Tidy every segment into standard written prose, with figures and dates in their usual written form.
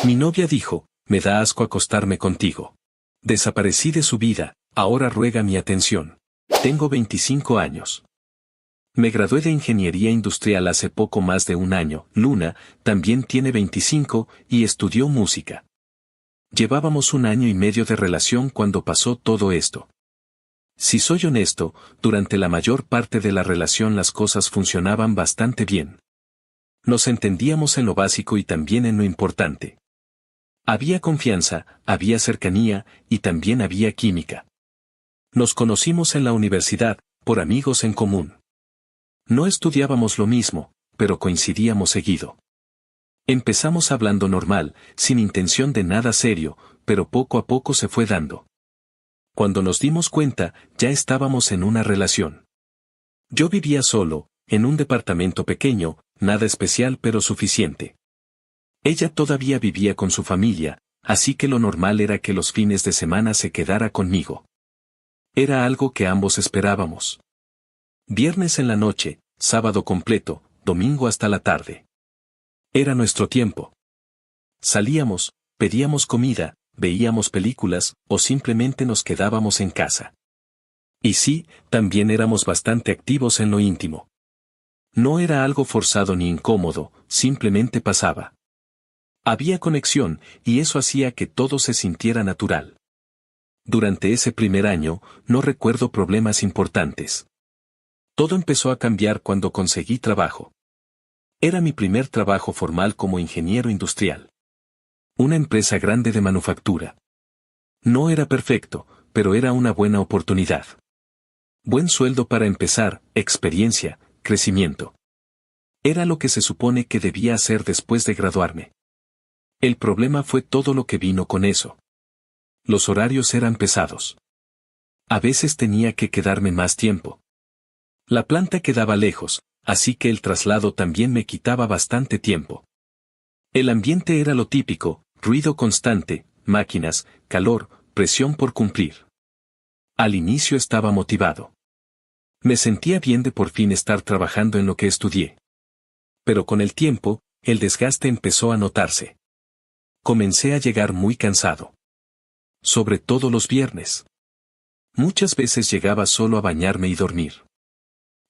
Mi novia dijo, me da asco acostarme contigo. Desaparecí de su vida, ahora ruega mi atención. Tengo 25 años. Me gradué de Ingeniería Industrial hace poco más de un año. Luna también tiene 25 y estudió música. Llevábamos 1 año y medio de relación cuando pasó todo esto. Si soy honesto, durante la mayor parte de la relación las cosas funcionaban bastante bien. Nos entendíamos en lo básico y también en lo importante. Había confianza, había cercanía y también había química. Nos conocimos en la universidad, por amigos en común. No estudiábamos lo mismo, pero coincidíamos seguido. Empezamos hablando normal, sin intención de nada serio, pero poco a poco se fue dando. Cuando nos dimos cuenta, ya estábamos en una relación. Yo vivía solo, en un departamento pequeño, nada especial pero suficiente. Ella todavía vivía con su familia, así que lo normal era que los fines de semana se quedara conmigo. Era algo que ambos esperábamos. Viernes en la noche, sábado completo, domingo hasta la tarde. Era nuestro tiempo. Salíamos, pedíamos comida, veíamos películas, o simplemente nos quedábamos en casa. Y sí, también éramos bastante activos en lo íntimo. No era algo forzado ni incómodo, simplemente pasaba. Había conexión, y eso hacía que todo se sintiera natural. Durante ese primer año, no recuerdo problemas importantes. Todo empezó a cambiar cuando conseguí trabajo. Era mi primer trabajo formal como ingeniero industrial. Una empresa grande de manufactura. No era perfecto, pero era una buena oportunidad. Buen sueldo para empezar, experiencia, crecimiento. Era lo que se supone que debía hacer después de graduarme. El problema fue todo lo que vino con eso. Los horarios eran pesados. A veces tenía que quedarme más tiempo. La planta quedaba lejos, así que el traslado también me quitaba bastante tiempo. El ambiente era lo típico, ruido constante, máquinas, calor, presión por cumplir. Al inicio estaba motivado. Me sentía bien de por fin estar trabajando en lo que estudié. Pero con el tiempo, el desgaste empezó a notarse. Comencé a llegar muy cansado. Sobre todo los viernes. Muchas veces llegaba solo a bañarme y dormir.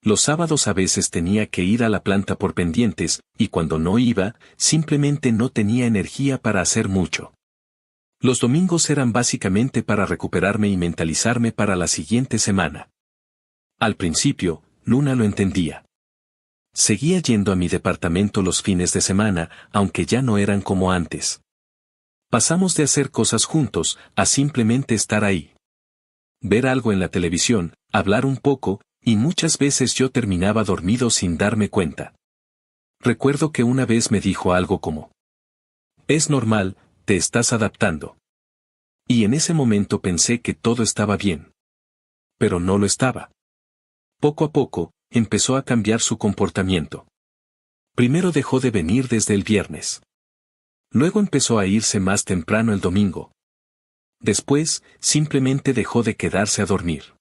Los sábados a veces tenía que ir a la planta por pendientes, y cuando no iba, simplemente no tenía energía para hacer mucho. Los domingos eran básicamente para recuperarme y mentalizarme para la siguiente semana. Al principio, Luna lo entendía. Seguía yendo a mi departamento los fines de semana, aunque ya no eran como antes. Pasamos de hacer cosas juntos, a simplemente estar ahí. Ver algo en la televisión, hablar un poco, y muchas veces yo terminaba dormido sin darme cuenta. Recuerdo que una vez me dijo algo como: es normal, te estás adaptando. Y en ese momento pensé que todo estaba bien. Pero no lo estaba. Poco a poco, empezó a cambiar su comportamiento. Primero dejó de venir desde el viernes. Luego empezó a irse más temprano el domingo. Después, simplemente dejó de quedarse a dormir.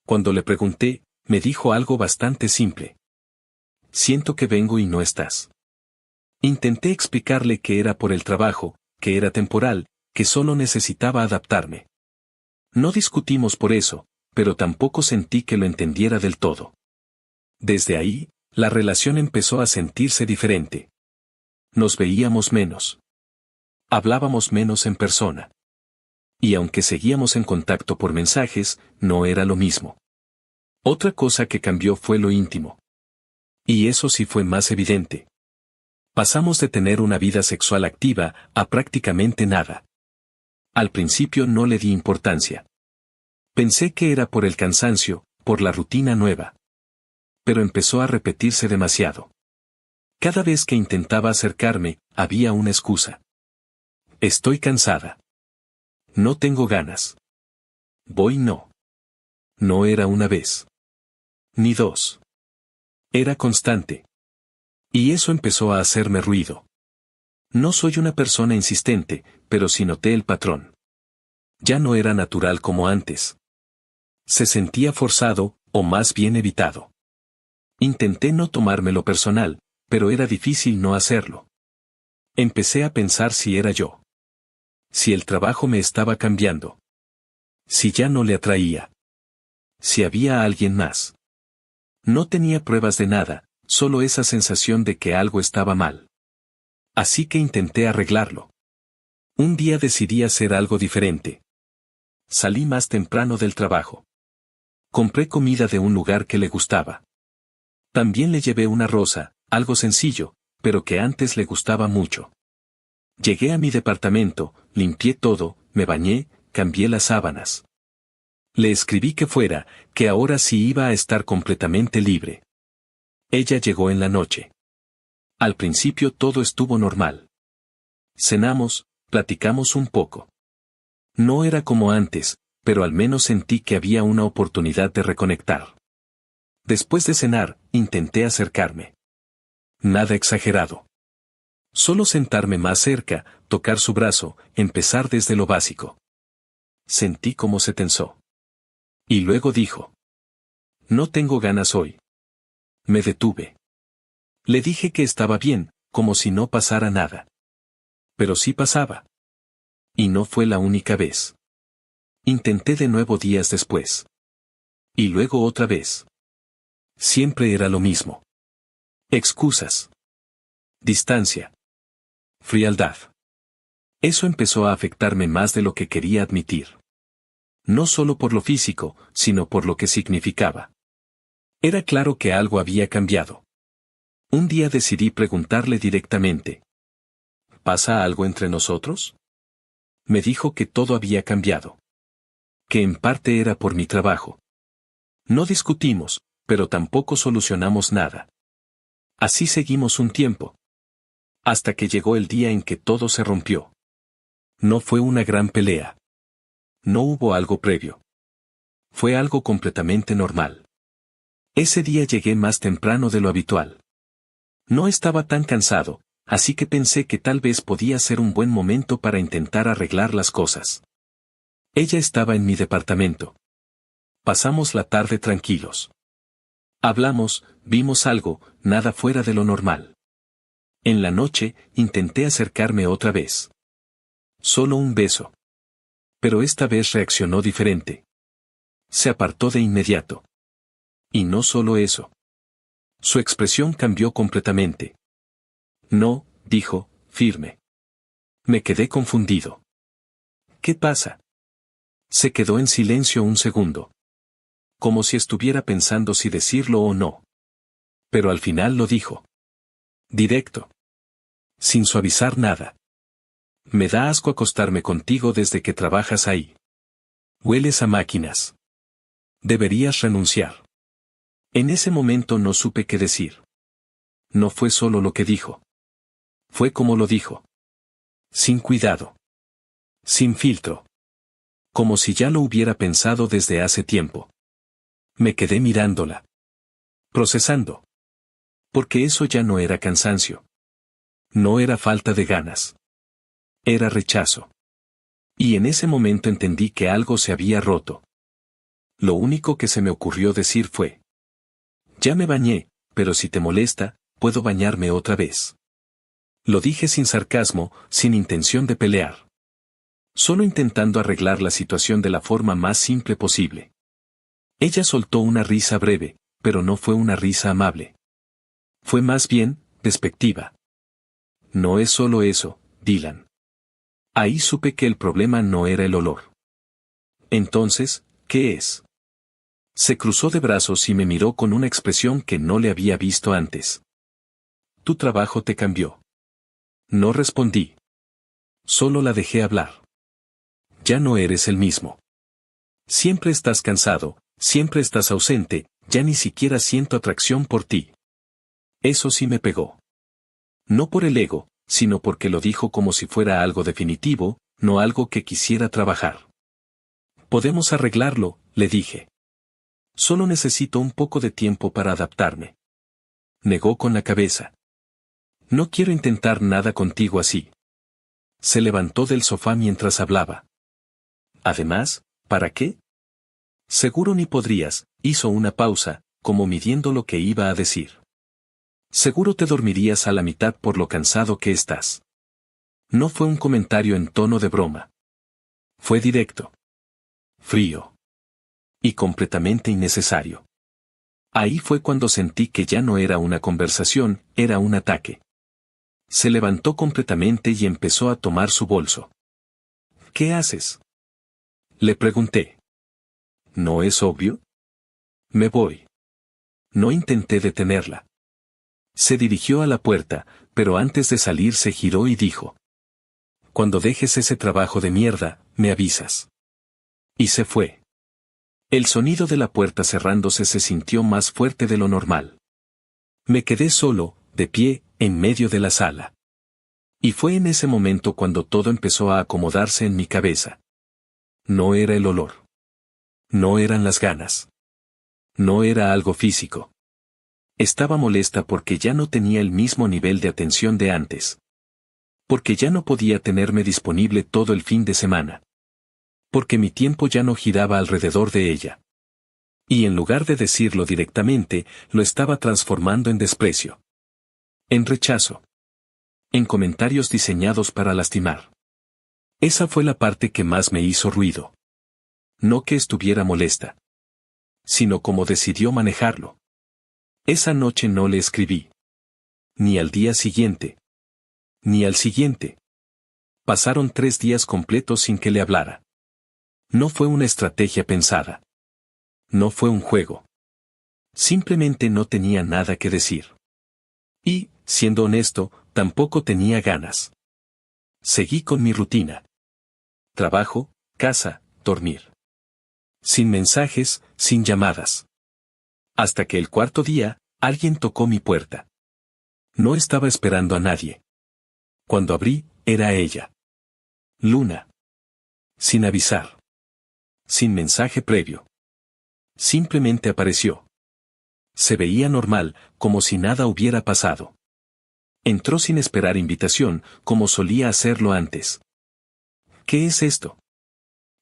Cuando le pregunté, me dijo algo bastante simple. Siento que vengo y no estás. Intenté explicarle que era por el trabajo, que era temporal, que solo necesitaba adaptarme. No discutimos por eso, pero tampoco sentí que lo entendiera del todo. Desde ahí, la relación empezó a sentirse diferente. Nos veíamos menos. Hablábamos menos en persona. Y aunque seguíamos en contacto por mensajes, no era lo mismo. Otra cosa que cambió fue lo íntimo. Y eso sí fue más evidente. Pasamos de tener una vida sexual activa a prácticamente nada. Al principio no le di importancia. Pensé que era por el cansancio, por la rutina nueva. Pero empezó a repetirse demasiado. Cada vez que intentaba acercarme, había una excusa. Estoy cansada. No tengo ganas. Voy no. No era una vez. Ni dos. Era constante. Y eso empezó a hacerme ruido. No soy una persona insistente, pero sí noté el patrón. Ya no era natural como antes. Se sentía forzado, o más bien evitado. Intenté no tomármelo personal, pero era difícil no hacerlo. Empecé a pensar si era yo. Si el trabajo me estaba cambiando. Si ya no le atraía. Si había alguien más. No tenía pruebas de nada, solo esa sensación de que algo estaba mal. Así que intenté arreglarlo. Un día decidí hacer algo diferente. Salí más temprano del trabajo. Compré comida de un lugar que le gustaba. También le llevé una rosa, algo sencillo, pero que antes le gustaba mucho. Llegué a mi departamento, limpié todo, me bañé, cambié las sábanas. Le escribí que fuera, que ahora sí iba a estar completamente libre. Ella llegó en la noche. Al principio todo estuvo normal. Cenamos, platicamos un poco. No era como antes, pero al menos sentí que había una oportunidad de reconectar. Después de cenar, intenté acercarme. Nada exagerado. Solo sentarme más cerca, tocar su brazo, empezar desde lo básico. Sentí cómo se tensó. Y luego dijo: no tengo ganas hoy. Me detuve. Le dije que estaba bien, como si no pasara nada. Pero sí pasaba. Y no fue la única vez. Intenté de nuevo días después. Y luego otra vez. Siempre era lo mismo. Excusas. Distancia. Frialdad. Eso empezó a afectarme más de lo que quería admitir. No solo por lo físico, sino por lo que significaba. Era claro que algo había cambiado. Un día decidí preguntarle directamente: ¿pasa algo entre nosotros? Me dijo que todo había cambiado. Que en parte era por mi trabajo. No discutimos, pero tampoco solucionamos nada. Así seguimos un tiempo. Hasta que llegó el día en que todo se rompió. No fue una gran pelea. No hubo algo previo. Fue algo completamente normal. Ese día llegué más temprano de lo habitual. No estaba tan cansado, así que pensé que tal vez podía ser un buen momento para intentar arreglar las cosas. Ella estaba en mi departamento. Pasamos la tarde tranquilos. Hablamos, vimos algo, nada fuera de lo normal. En la noche, intenté acercarme otra vez. Solo un beso. Pero esta vez reaccionó diferente. Se apartó de inmediato. Y no solo eso. Su expresión cambió completamente. No, dijo, firme. Me quedé confundido. ¿Qué pasa? Se quedó en silencio un segundo. Como si estuviera pensando si decirlo o no. Pero al final lo dijo. Directo. Sin suavizar nada. Me da asco acostarme contigo desde que trabajas ahí. Hueles a máquinas. Deberías renunciar. En ese momento no supe qué decir. No fue solo lo que dijo. Fue como lo dijo. Sin cuidado. Sin filtro. Como si ya lo hubiera pensado desde hace tiempo. Me quedé mirándola. Procesando. Porque eso ya no era cansancio. No era falta de ganas. Era rechazo. Y en ese momento entendí que algo se había roto. Lo único que se me ocurrió decir fue: ya me bañé, pero si te molesta, puedo bañarme otra vez. Lo dije sin sarcasmo, sin intención de pelear. Solo intentando arreglar la situación de la forma más simple posible. Ella soltó una risa breve, pero no fue una risa amable. Fue más bien, despectiva. No es solo eso, Dylan. Ahí supe que el problema no era el olor. Entonces, ¿qué es? Se cruzó de brazos y me miró con una expresión que no le había visto antes. Tu trabajo te cambió. No respondí. Solo la dejé hablar. Ya no eres el mismo. Siempre estás cansado, siempre estás ausente, ya ni siquiera siento atracción por ti. Eso sí me pegó. No por el ego, sino porque lo dijo como si fuera algo definitivo, no algo que quisiera trabajar. Podemos arreglarlo, le dije. Solo necesito un poco de tiempo para adaptarme. Negó con la cabeza. No quiero intentar nada contigo así. Se levantó del sofá mientras hablaba. Además, ¿para qué? Seguro ni podrías, hizo una pausa, como midiendo lo que iba a decir. Seguro te dormirías a la mitad por lo cansado que estás. No fue un comentario en tono de broma. Fue directo. Frío. Y completamente innecesario. Ahí fue cuando sentí que ya no era una conversación, era un ataque. Se levantó completamente y empezó a tomar su bolso. ¿Qué haces?, le pregunté. ¿No es obvio? Me voy. No intenté detenerla. Se dirigió a la puerta, pero antes de salir se giró y dijo: cuando dejes ese trabajo de mierda, me avisas. Y se fue. El sonido de la puerta cerrándose se sintió más fuerte de lo normal. Me quedé solo, de pie, en medio de la sala. Y fue en ese momento cuando todo empezó a acomodarse en mi cabeza. No era el olor. No eran las ganas. No era algo físico. Estaba molesta porque ya no tenía el mismo nivel de atención de antes. Porque ya no podía tenerme disponible todo el fin de semana. Porque mi tiempo ya no giraba alrededor de ella. Y en lugar de decirlo directamente, lo estaba transformando en desprecio. En rechazo. En comentarios diseñados para lastimar. Esa fue la parte que más me hizo ruido. No que estuviera molesta, sino cómo decidió manejarlo. Esa noche no le escribí. Ni al día siguiente. Ni al siguiente. Pasaron 3 días completos sin que le hablara. No fue una estrategia pensada. No fue un juego. Simplemente no tenía nada que decir. Y, siendo honesto, tampoco tenía ganas. Seguí con mi rutina. Trabajo, casa, dormir. Sin mensajes, sin llamadas. Hasta que el 4.º día, alguien tocó mi puerta. No estaba esperando a nadie. Cuando abrí, era ella. Luna. Sin avisar. Sin mensaje previo. Simplemente apareció. Se veía normal, como si nada hubiera pasado. Entró sin esperar invitación, como solía hacerlo antes. ¿Qué es esto?,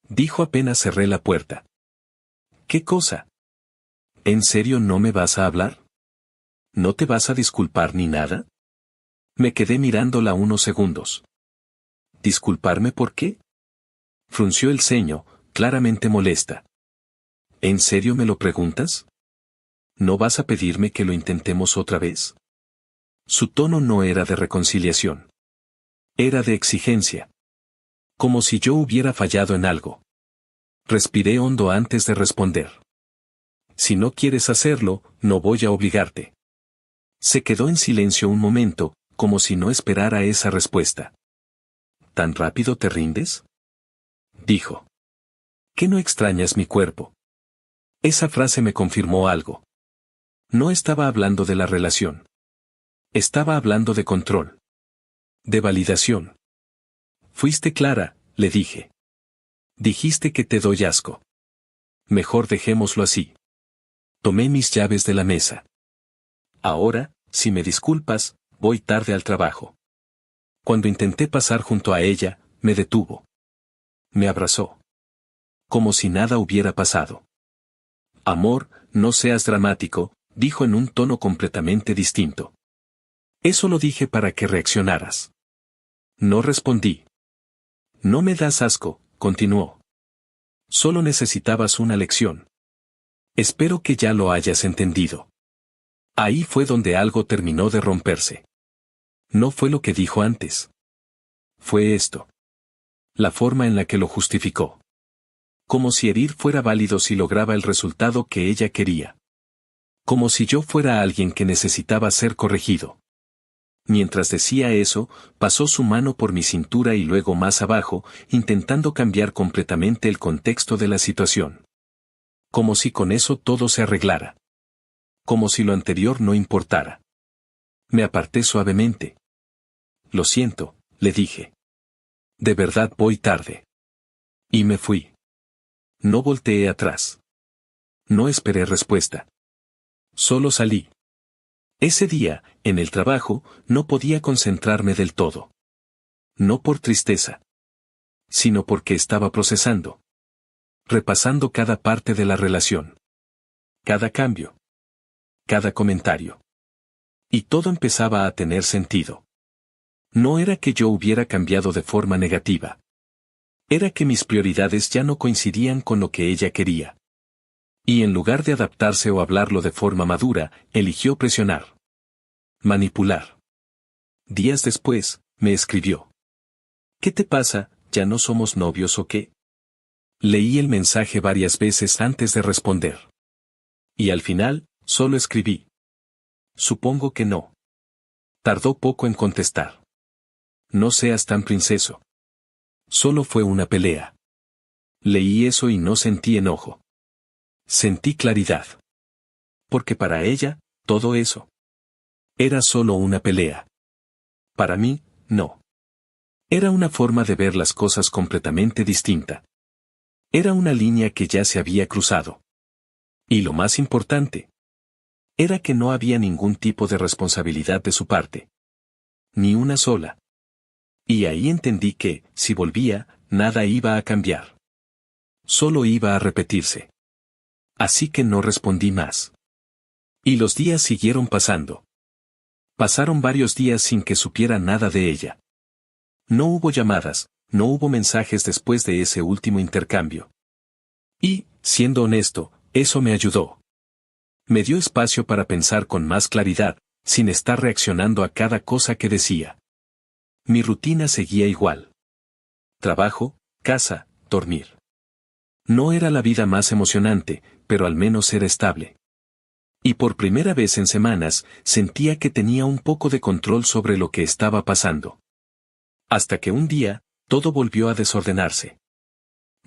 dijo apenas cerré la puerta. ¿Qué cosa? ¿En serio no me vas a hablar? ¿No te vas a disculpar ni nada? Me quedé mirándola unos segundos. ¿Disculparme por qué? Frunció el ceño, claramente molesta. ¿En serio me lo preguntas? ¿No vas a pedirme que lo intentemos otra vez? Su tono no era de reconciliación. Era de exigencia. Como si yo hubiera fallado en algo. Respiré hondo antes de responder. Si no quieres hacerlo, no voy a obligarte. Se quedó en silencio un momento, como si no esperara esa respuesta. ¿Tan rápido te rindes?, dijo. ¿Qué no extrañas mi cuerpo? Esa frase me confirmó algo. No estaba hablando de la relación. Estaba hablando de control. De validación. Fuiste clara, le dije. Dijiste que te doy asco. Mejor dejémoslo así. Tomé mis llaves de la mesa. Ahora, si me disculpas, voy tarde al trabajo. Cuando intenté pasar junto a ella, me detuvo. Me abrazó. Como si nada hubiera pasado. Amor, no seas dramático, dijo en un tono completamente distinto. Eso lo dije para que reaccionaras. No respondí. No me das asco, continuó. Solo necesitabas una lección. Espero que ya lo hayas entendido. Ahí fue donde algo terminó de romperse. No fue lo que dijo antes. Fue esto. La forma en la que lo justificó. Como si herir fuera válido si lograba el resultado que ella quería. Como si yo fuera alguien que necesitaba ser corregido. Mientras decía eso, pasó su mano por mi cintura y luego más abajo, intentando cambiar completamente el contexto de la situación. Como si con eso todo se arreglara. Como si lo anterior no importara. Me aparté suavemente. Lo siento, le dije. De verdad voy tarde. Y me fui. No volteé atrás. No esperé respuesta. Solo salí. Ese día, en el trabajo, no podía concentrarme del todo. No por tristeza. Sino porque estaba procesando. Repasando cada parte de la relación. Cada cambio. Cada comentario. Y todo empezaba a tener sentido. No era que yo hubiera cambiado de forma negativa. Era que mis prioridades ya no coincidían con lo que ella quería. Y en lugar de adaptarse o hablarlo de forma madura, eligió presionar. Manipular. Días después, me escribió. ¿Qué te pasa? ¿Ya no somos novios o qué? Leí el mensaje varias veces antes de responder. Y al final, solo escribí. Supongo que no. Tardó poco en contestar. No seas tan princeso. Solo fue una pelea. Leí eso y no sentí enojo. Sentí claridad. Porque para ella, todo eso era solo una pelea. Para mí, no. Era una forma de ver las cosas completamente distinta. Era una línea que ya se había cruzado. Y lo más importante, era que no había ningún tipo de responsabilidad de su parte. Ni una sola. Y ahí entendí que, si volvía, nada iba a cambiar. Solo iba a repetirse. Así que no respondí más. Y los días siguieron pasando. Pasaron varios días sin que supiera nada de ella. No hubo llamadas, no hubo mensajes después de ese último intercambio. Y, siendo honesto, eso me ayudó. Me dio espacio para pensar con más claridad, sin estar reaccionando a cada cosa que decía. Mi rutina seguía igual. Trabajo, casa, dormir. No era la vida más emocionante, pero al menos era estable. Y por primera vez en semanas, sentía que tenía un poco de control sobre lo que estaba pasando. Hasta que un día, todo volvió a desordenarse.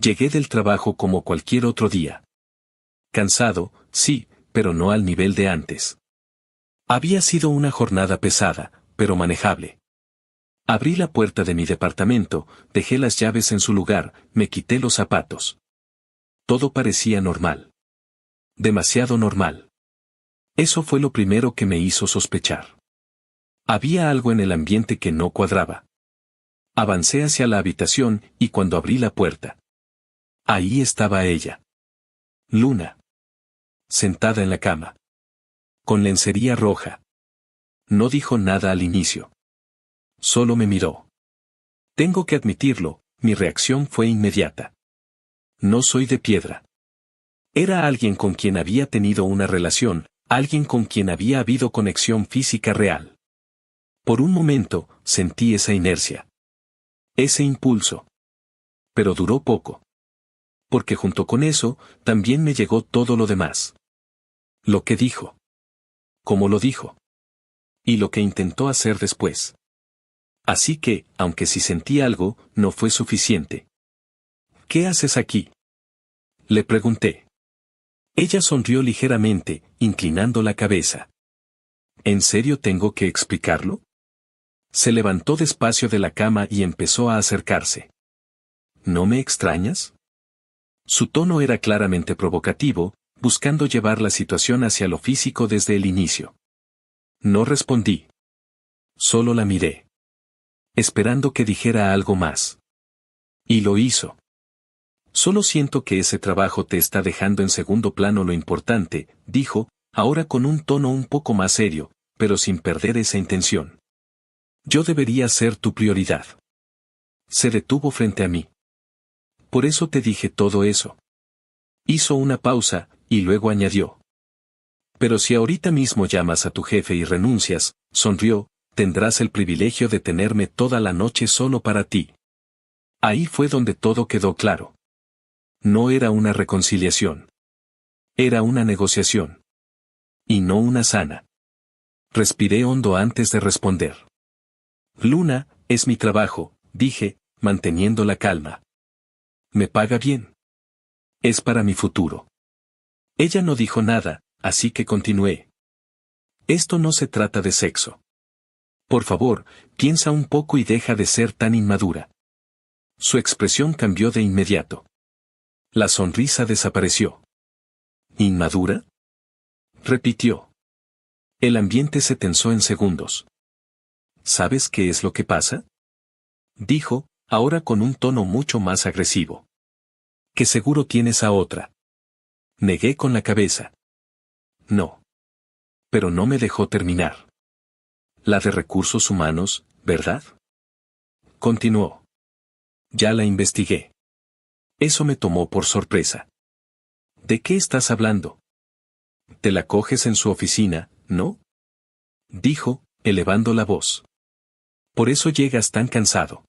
Llegué del trabajo como cualquier otro día. Cansado, sí, pero no al nivel de antes. Había sido una jornada pesada, pero manejable. Abrí la puerta de mi departamento, dejé las llaves en su lugar, me quité los zapatos. Todo parecía normal. Demasiado normal. Eso fue lo primero que me hizo sospechar. Había algo en el ambiente que no cuadraba. Avancé hacia la habitación y cuando abrí la puerta, ahí estaba ella. Luna. Sentada en la cama. Con lencería roja. No dijo nada al inicio. Solo me miró. Tengo que admitirlo, mi reacción fue inmediata. No soy de piedra. Era alguien con quien había tenido una relación, alguien con quien había habido conexión física real. Por un momento, sentí esa inercia. Ese impulso. Pero duró poco. Porque junto con eso, también me llegó todo lo demás. Lo que dijo. Cómo lo dijo. Y lo que intentó hacer después. Así que, aunque sí sentí algo, no fue suficiente. ¿Qué haces aquí? Le pregunté. Ella sonrió ligeramente, inclinando la cabeza. ¿En serio tengo que explicarlo? Se levantó despacio de la cama y empezó a acercarse. ¿No me extrañas? Su tono era claramente provocativo, buscando llevar la situación hacia lo físico desde el inicio. No respondí. Solo la miré. Esperando que dijera algo más. Y lo hizo. Solo siento que ese trabajo te está dejando en segundo plano lo importante, dijo, ahora con un tono un poco más serio, pero sin perder esa intención. Yo debería ser tu prioridad. Se detuvo frente a mí. Por eso te dije todo eso. Hizo una pausa, y luego añadió. Pero si ahorita mismo llamas a tu jefe y renuncias, sonrió, tendrás el privilegio de tenerme toda la noche solo para ti. Ahí fue donde todo quedó claro. No era una reconciliación. Era una negociación. Y no una sana. Respiré hondo antes de responder. Luna, es mi trabajo, dije, manteniendo la calma. ¿Me paga bien? Es para mi futuro. Ella no dijo nada, así que continué. Esto no se trata de sexo. Por favor, piensa un poco y deja de ser tan inmadura. Su expresión cambió de inmediato. La sonrisa desapareció. ¿Inmadura? Repitió. El ambiente se tensó en segundos. ¿Sabes qué es lo que pasa? Dijo, ahora con un tono mucho más agresivo. Que seguro tienes a otra. Negué con la cabeza. No. Pero no me dejó terminar. La de recursos humanos, ¿verdad? continuó. Ya la investigué. Eso me tomó por sorpresa. ¿De qué estás hablando? Te la coges en su oficina, ¿no? Dijo, elevando la voz. Por eso llegas tan cansado.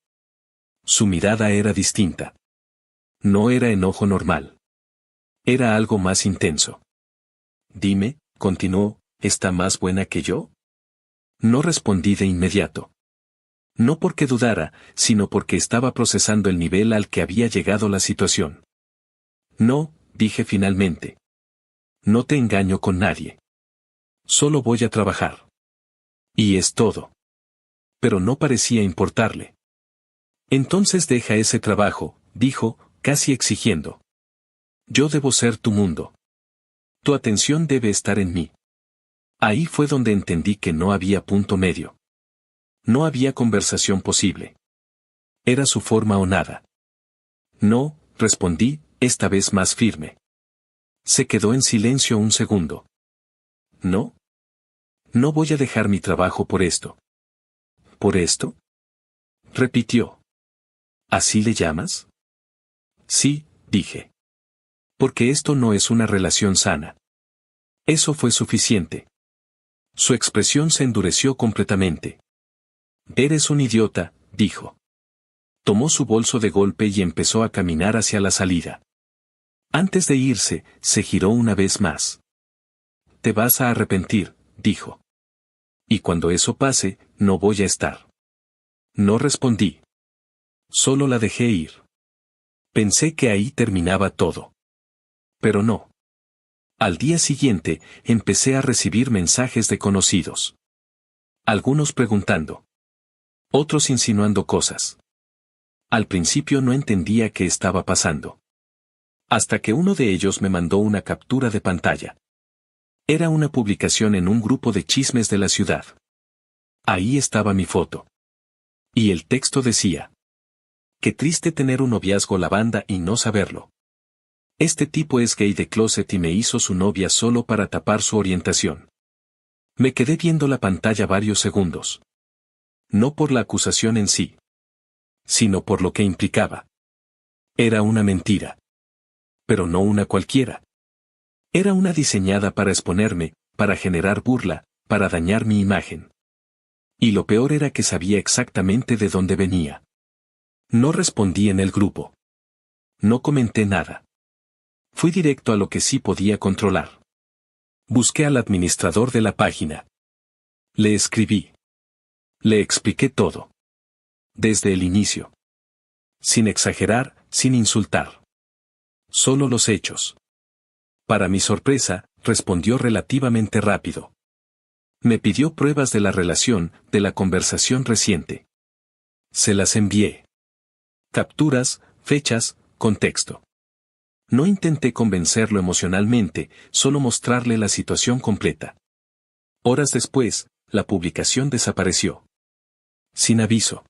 Su mirada era distinta. No era enojo normal. Era algo más intenso. Dime, continuó, ¿está más buena que yo? No respondí de inmediato. No porque dudara, sino porque estaba procesando el nivel al que había llegado la situación. No, dije finalmente. No te engaño con nadie. Solo voy a trabajar. Y es todo. Pero no parecía importarle. Entonces deja ese trabajo, dijo, casi exigiendo. Yo debo ser tu mundo. Tu atención debe estar en mí. Ahí fue donde entendí que no había punto medio. No había conversación posible. Era su forma o nada. No, respondí, esta vez más firme. Se quedó en silencio un segundo. ¿No? No voy a dejar mi trabajo por esto. ¿Por esto? Repitió. ¿Así le llamas? Sí, dije. Porque esto no es una relación sana. Eso fue suficiente. Su expresión se endureció completamente. Eres un idiota, dijo. Tomó su bolso de golpe y empezó a caminar hacia la salida. Antes de irse, se giró una vez más. Te vas a arrepentir, dijo. Y cuando eso pase, no voy a estar. No respondí. Solo la dejé ir. Pensé que ahí terminaba todo. Pero no. Al día siguiente, empecé a recibir mensajes de conocidos. Algunos preguntando. Otros insinuando cosas. Al principio no entendía qué estaba pasando. Hasta que uno de ellos me mandó una captura de pantalla. Era una publicación en un grupo de chismes de la ciudad. Ahí estaba mi foto. Y el texto decía. Qué triste tener un noviazgo lavanda y no saberlo. Este tipo es gay de closet y me hizo su novia solo para tapar su orientación. Me quedé viendo la pantalla varios segundos. No por la acusación en sí, sino por lo que implicaba. Era una mentira. Pero no una cualquiera. Era una diseñada para exponerme, para generar burla, para dañar mi imagen. Y lo peor era que sabía exactamente de dónde venía. No respondí en el grupo. No comenté nada. Fui directo a lo que sí podía controlar. Busqué al administrador de la página. Le escribí. Le expliqué todo. Desde el inicio. Sin exagerar, sin insultar. Solo los hechos. Para mi sorpresa, respondió relativamente rápido. Me pidió pruebas de la relación, de la conversación reciente. Se las envié. Capturas, fechas, contexto. No intenté convencerlo emocionalmente, solo mostrarle la situación completa. Horas después, la publicación desapareció. Sin aviso.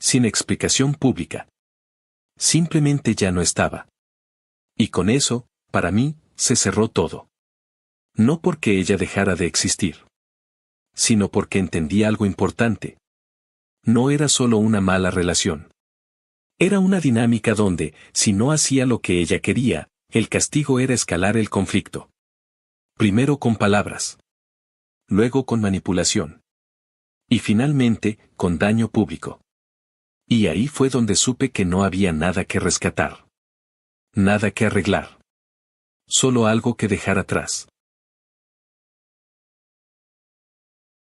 Sin explicación pública. Simplemente ya no estaba. Y con eso, para mí, se cerró todo. No porque ella dejara de existir. Sino porque entendí algo importante. No era solo una mala relación. Era una dinámica donde, si no hacía lo que ella quería, el castigo era escalar el conflicto. Primero con palabras. Luego con manipulación. Y finalmente, con daño público. Y ahí fue donde supe que no había nada que rescatar. Nada que arreglar. Solo algo que dejar atrás.